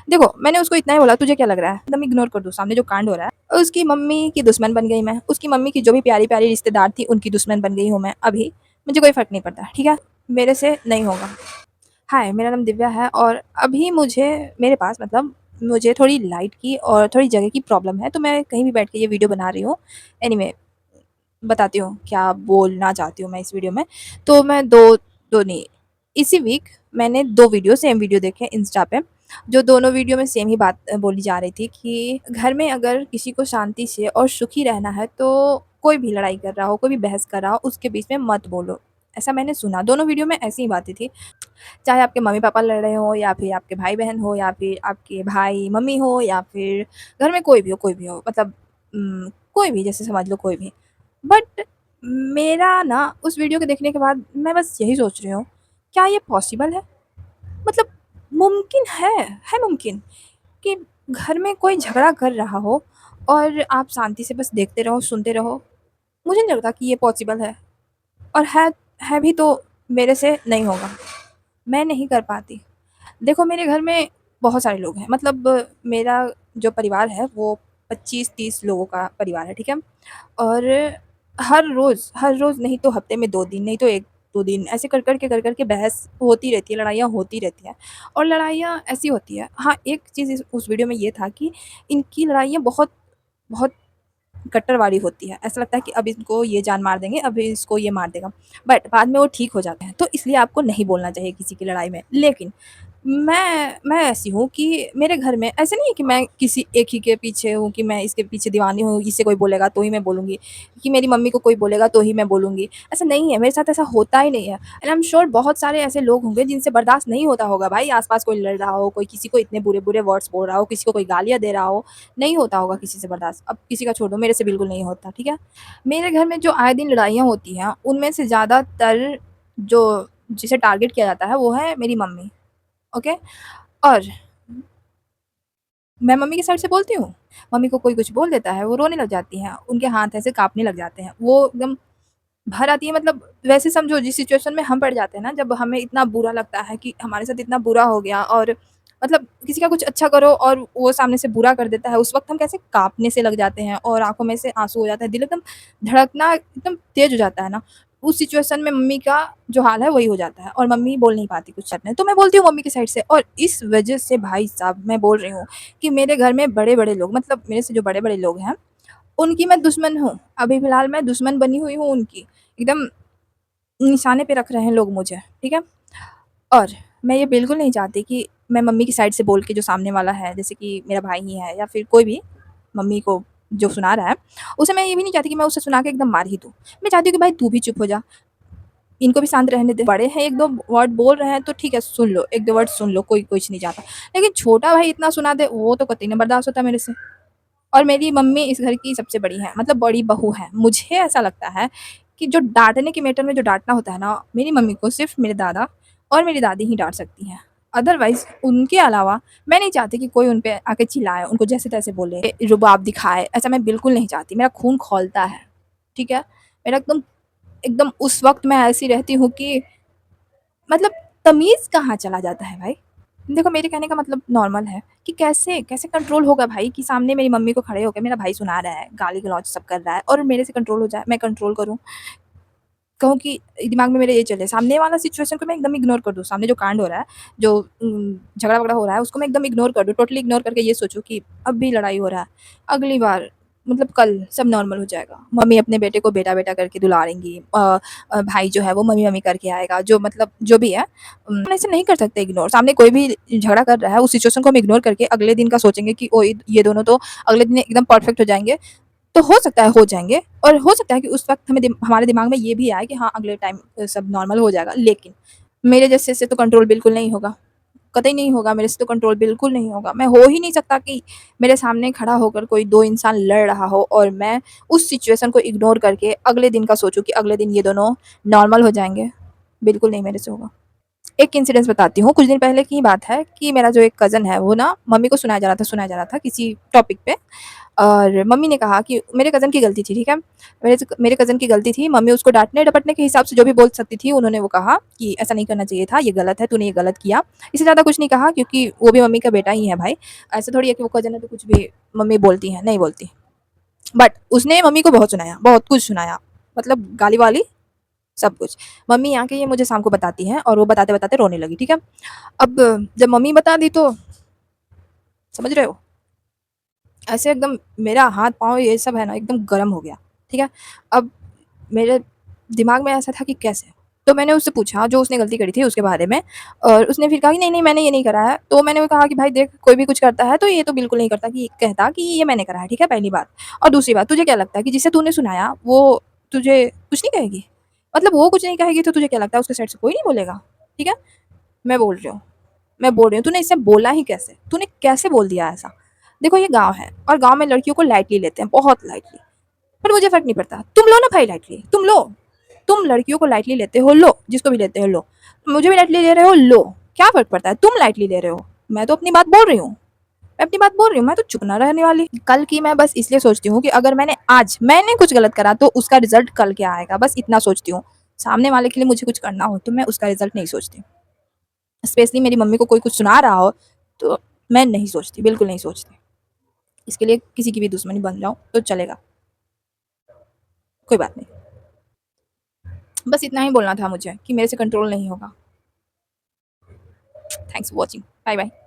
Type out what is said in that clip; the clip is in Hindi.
देखो, मैंने उसको इतना ही बोला, तुझे क्या लग रहा है? एकदम इग्नोर कर दूँ सामने जो कांड हो रहा है। उसकी मम्मी की दुश्मन बन गई मैं, उसकी मम्मी की जो भी प्यारी-प्यारी रिश्तेदार थी उनकी दुश्मन बन गई हूँ मैं अभी। मुझे कोई फ़र्क नहीं पड़ता, ठीक है? मेरे से नहीं होगा। हाय, मेरा नाम दिव्या है और अभी मेरे पास मुझे थोड़ी लाइट की और थोड़ी जगह की प्रॉब्लम है, तो मैं कहीं भी बैठ के ये वीडियो बना रही हूँ। एनीवे, बताती हूँ क्या बोलना चाहती हूँ मैं इस वीडियो में। तो मैं 2 नहीं, इसी वीक मैंने 2 वीडियो सेम वीडियो देखे इंस्टा पे, जो दोनों वीडियो में सेम ही बात बोली जा रही थी कि घर में अगर किसी को शांति से और सुखी रहना है तो कोई भी लड़ाई कर रहा हो, कोई भी बहस कर रहा हो, उसके बीच में मत बोलो। ऐसा मैंने सुना, दोनों वीडियो में ऐसी ही बातें थी। चाहे आपके मम्मी-पापा लड़ रहे हों या फिर आपके भाई-बहन हो या फिर आपके भाई-मम्मी हो या फिर घर में कोई भी हो कोई भी, जैसे समझ लो कोई भी। बट मेरा ना उस वीडियो को देखने के बाद मैं बस यही सोच रही हूँ, क्या ये पॉसिबल है? मतलब मुमकिन है मुमकिन कि घर में कोई झगड़ा कर रहा हो और आप शांति से बस देखते रहो, सुनते रहो? मुझे नहीं लगता कि ये पॉसिबल है और है भी तो मेरे से नहीं होगा, मैं नहीं कर पाती। देखो, मेरे घर में बहुत सारे लोग हैं, मेरा जो परिवार है वो 25-30 लोगों का परिवार है, ठीक है? और हर रोज़ नहीं तो हफ्ते में 2 दिन, नहीं तो 1-2 दिन ऐसे कर कर के बहस होती रहती है, लड़ाइयाँ होती रहती हैं और लड़ाइयाँ ऐसी होती है। हाँ, एक चीज़ इस उस वीडियो में ये था कि इनकी लड़ाइयाँ बहुत बहुत कट्टर वाली होती है। ऐसा लगता है कि अब इनको ये जान मार देंगे, अब इसको ये मार देगा। बट बाद में वो ठीक हो जाते हैं, तो इसलिए आपको नहीं बोलना चाहिए किसी की लड़ाई में। लेकिन मैं ऐसी हूँ कि मेरे घर में ऐसे नहीं है कि मैं किसी एक ही के पीछे हूँ कि मैं इसके पीछे दीवानी हूँ, इसे कोई बोलेगा तो ही मैं बोलूँगी, कि मेरी मम्मी को कोई बोलेगा तो ही मैं बोलूँगी। ऐसा नहीं है, मेरे साथ ऐसा होता ही नहीं है एंड आई एम श्योर बहुत सारे ऐसे लोग होंगे जिनसे बर्दाश्त नहीं होता होगा भाई, आस-पास कोई लड़ रहा हो, कोई किसी को इतने बुरे-बुरे वर्ड्स बोल रहा हो, किसी को कोई गालियाँ दे रहा हो, नहीं होता होगा किसी से बर्दाश्त। अब किसी का छोड़ दो, मेरे से बिल्कुल नहीं होता, ठीक है? मेरे घर में जो आए दिन लड़ाइयाँ होती हैं, उनमें से ज़्यादातर जो जिसे टारगेट किया जाता है वो है मेरी मम्मी, ओके? और मैं मम्मी की साइड से बोलती हूँ, मम्मी को कोई कुछ बोल देता है, वो रोने लग जाती हैं, उनके हाथ ऐसे काँपने लग जाते हैं। वो एकदम भर आती है, वैसे समझो जिस सिचुएशन में हम पड़ जाते हैं ना, जब हमें इतना बुरा लगता है कि हमारे साथ इतना बुरा हो गया और किसी का कुछ अच्छा करो और वो सामने से बुरा कर देता है, उस वक़्त हम कैसे काँपने से लग जाते हैं और आँखों में से आँसू हो जाता है, दिल एकदम धड़कना एकदम तेज़ हो जाता है ना, उस सिचुएशन में मम्मी का जो हाल है वही हो जाता है और मम्मी बोल नहीं पाती कुछ करने। तो मैं बोलती हूँ मम्मी की साइड से और इस वज़ह से भाई साहब मैं बोल रही हूँ कि मेरे घर में बड़े-बड़े लोग मेरे से जो बड़े-बड़े लोग हैं, उनकी मैं दुश्मन हूँ। अभी फ़िलहाल मैं दुश्मन बनी हुई हूँ उनकी। एकदम निशाने पे रख रहे हैं लोग मुझे, ठीक है? और मैं ये बिल्कुल नहीं चाहती कि मैं मम्मी की साइड से बोल के जो सामने वाला है, जैसे कि मेरा भाई ही है या फिर कोई भी मम्मी को जो सुना रहा है, उसे मैं ये भी नहीं चाहती कि मैं उसे सुना के एकदम मार ही दूँ। मैं चाहती हूँ कि भाई तू भी चुप हो जा, इनको भी शांत रहने दे। बड़े हैं 1-2 वर्ड बोल रहे हैं तो ठीक है सुन लो, 1-2 वर्ड सुन लो, कोई कुछ नहीं चाहता। लेकिन छोटा भाई इतना सुना दे वो तो कतई नहीं बर्दाश्त होता मेरे से। और मेरी मम्मी इस घर की सबसे बड़ी हैं, बड़ी बहू हैं। मुझे ऐसा लगता है कि जो डाँटने के मैटर में जो डाँटना होता है ना, मेरी मम्मी को सिर्फ़ मेरे दादा और मेरी दादी ही डाँट सकती हैं। अदरवाइज़ उनके अलावा मैं नहीं चाहती कि कोई उन पे आके चिल्लाए, उनको जैसे-तैसे बोले, रुबाब दिखाए, ऐसा मैं बिल्कुल नहीं चाहती। मेरा खून खौलता है, ठीक है? मेरा एकदम एकदम उस वक़्त मैं ऐसी रहती हूँ कि मतलब तमीज़ कहाँ चला जाता है भाई? देखो, मेरे कहने का मतलब नॉर्मल है कि कैसे कैसे कंट्रोल होगा भाई कि सामने मेरी मम्मी को खड़े होके मेरा भाई सुना रहा है, गाली-गलौज सब कर रहा है और मेरे से कंट्रोल हो जाए, मैं कंट्रोल करूँ। कहूँ कि दिमाग में मेरे ये चले, सामने वाला सिचुएशन को मैं एकदम इग्नोर कर दूँ, सामने जो कांड हो रहा है, जो झगड़ा-वगड़ा हो रहा है, उसको मैं एकदम इग्नोर कर दूँ, टोटली इग्नोर करके ये सोचूँ कि अब भी लड़ाई हो रहा है, अगली बार कल सब नॉर्मल हो जाएगा। मम्मी अपने बेटे को बेटा-बेटा करके दुलारेंगी भाई जो है वो मम्मी-मम्मी करके आएगा, जो भी है हम ऐसे नहीं कर सकते इग्नोर। सामने कोई भी झगड़ा कर रहा है, उस सिचुएशन को हम इग्नोर करके अगले दिन का सोचेंगे कि ओए ये दोनों तो अगले दिन एकदम परफेक्ट हो जाएँगे। तो हो सकता है हो जाएँगे और हो सकता है कि उस वक़्त हमारे दिमाग में ये भी आए कि हाँ, अगले टाइम सब नॉर्मल हो जाएगा। लेकिन मेरे जैसे से तो कंट्रोल बिल्कुल नहीं होगा, कतई नहीं होगा, मेरे से तो कंट्रोल बिल्कुल नहीं होगा। मैं हो ही नहीं सकता कि मेरे सामने खड़ा होकर कोई 2 इंसान लड़ रहा हो और मैं उस सिचुएशन को इग्नोर करके अगले दिन का सोचूँ कि अगले दिन ये दोनों नॉर्मल हो जाएँगे। बिल्कुल नहीं मेरे से होगा। एक इंसिडेंस बताती हूँ, कुछ दिन पहले की ही बात है कि मेरा जो एक कज़न है, वो ना मम्मी को सुनाया जा रहा था किसी टॉपिक पे, और मम्मी ने कहा कि मेरे कज़न की गलती थी, ठीक है? मेरे कज़न की गलती थी, मम्मी उसको डाँटने-डपटने के हिसाब से जो भी बोल सकती थी, उन्होंने वो कहा कि ऐसा नहीं करना चाहिए था, ये गलत है, तूने ये गलत किया। इससे ज़्यादा कुछ नहीं कहा, क्योंकि वो भी मम्मी का बेटा ही है भाई, ऐसा थोड़ी है कि वो कज़न है तो कुछ भी मम्मी बोलती हैं, नहीं बोलती। बट उसने मम्मी को बहुत सुनाया, बहुत कुछ सुनाया, मतलब गाली-वाली सब कुछ। मम्मी आके ये मुझे शाम को बताती हैं और वो बताते-बताते रोने लगी, ठीक है? अब जब मम्मी बता दी तो समझ रहे हो? ऐसे एकदम मेरा हाथ-पाँव ये सब है ना एकदम गरम हो गया, ठीक है? अब मेरे दिमाग में ऐसा था कि कैसे? तो मैंने उससे पूछा जो उसने गलती करी थी उसके बारे में, और उसने फिर कहा कि नहीं-नहीं मैंने ये नहीं करा है। तो मैंने कहा कि भाई देख, कोई भी कुछ करता है तो ये तो बिल्कुल नहीं करता कि कहता कि ये मैंने करा है, ठीक है? पहली बात। और दूसरी बात, तुझे क्या लगता है कि जिसे तूने सुनाया वो तुझे कुछ नहीं कहेगी? मतलब वो कुछ नहीं कहेगी तो तुझे क्या लगता है उसके साइड से कोई नहीं बोलेगा? ठीक है? मैं बोल रही हूँ। तूने इससे बोला ही कैसे? तूने कैसे बोल दिया ऐसा? देखो ये गाँव है और गाँव में लड़कियों को लाइटली लेते हैं, बहुत लाइटली। पर मुझे फ़र्क नहीं पड़ता। तुम लो ना भाई लाइटली, तुम लो। तुम लड़कियों को लाइटली लेते हो, लो। जिसको भी लेते हो लो। मुझे भी लाइटली ले रहे हो, लो। क्या फ़र्क पड़ता है? तुम लाइटली ले रहे हो। मैं तो अपनी बात बोल रही हूँ। मैं अपनी बात बोल रही हूँ, मैं तो चुप ना रहने वाली। कल की मैं बस इसलिए सोचती हूँ कि अगर मैंने कुछ गलत करा तो उसका रिज़ल्ट कल क्या आएगा, बस इतना सोचती हूँ। सामने वाले के लिए मुझे कुछ करना हो तो मैं उसका रिज़ल्ट नहीं सोचती। स्पेशली मेरी मम्मी को कोई कुछ सुना रहा हो तो मैं नहीं सोचती, बिल्कुल नहीं सोचती। इसके लिए किसी की भी दुश्मनी बन जाऊँ तो चलेगा, कोई बात नहीं। बस इतना ही बोलना था मुझे कि मेरे से कंट्रोल नहीं होगा। Thanks for watching. Bye bye.